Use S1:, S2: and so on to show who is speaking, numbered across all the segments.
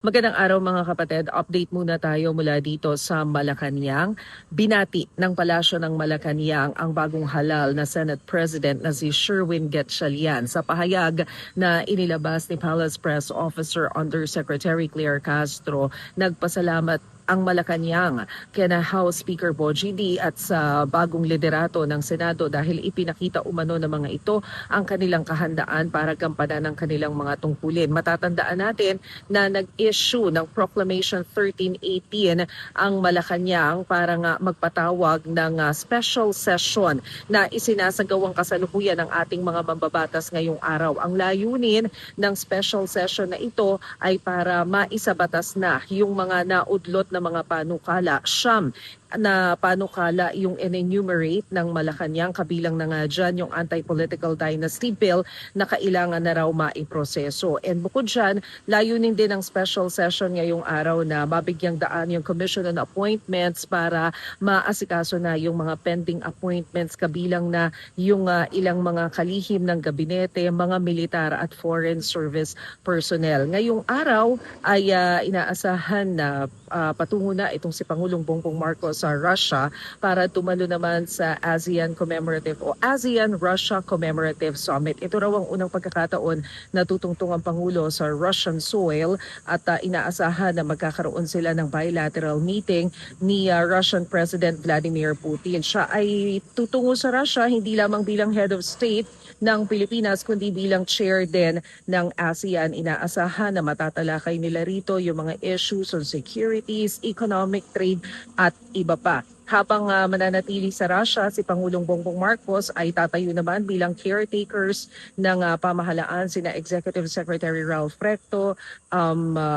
S1: Magandang araw mga kapatid. Update muna tayo mula dito sa Malacanang. Binati ng Palasyo ng Malacanang ang bagong halal na Senate President na si Sherwin Gatchalian. Sa pahayag na inilabas ni Palace Press Officer Undersecretary Claire Castro, nagpasalamat ang Malacanang kina House Speaker Bogie D at sa bagong liderato ng Senado dahil ipinakita umano ng mga ito ang kanilang kahandaan para gampanan ang kanilang mga tungkulin. Matatandaan natin na nag-issue ng Proclamation 1318 ang Malacanang para nga magpatawag ng special session na isinasagawang kasalukuyan ng ating mga mambabatas ngayong araw. Ang layunin ng special session na ito ay para maisabatas na yung mga naudlot na mga panukala. Siyam na panukala yung in-enumerate ng Malacanang, kabilang na nga dyan yung Anti-Political Dynasty Bill na kailangan na raw maiproseso. And bukod dyan, layunin din ng special session ngayong araw na mabigyang daan yung Commission on Appointments para maasikaso na yung mga pending appointments, kabilang na yung ilang mga kalihim ng gabinete, mga militar at foreign service personnel. Ngayong araw ay inaasahan na patungo na itong si Pangulong Bongbong Marcos sa Russia para tumalo naman sa ASEAN Commemorative o ASEAN-Russia Commemorative Summit. Ito raw ang unang pagkakataon na tutungtong ang Pangulo sa Russian soil at inaasahan na magkakaroon sila ng bilateral meeting ni Russian President Vladimir Putin. Siya ay tutungo sa Russia hindi lamang bilang head of state ng Pilipinas kundi bilang chair din ng ASEAN. Inaasahan na matatalakay nila rito yung mga issues on securities, economic trade at iba pa. Habang mananatili sa Russia, si Pangulong Bongbong Marcos ay tatayo naman bilang caretakers ng pamahalaan sina Executive Secretary Ralph Recto,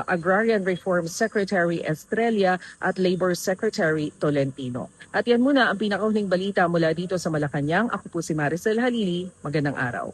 S1: Agrarian Reform Secretary Estrella at Labor Secretary Tolentino. At yan muna ang pinakahuling balita mula dito sa Malacanang. Ako po si Maricel Halili. Magandang araw.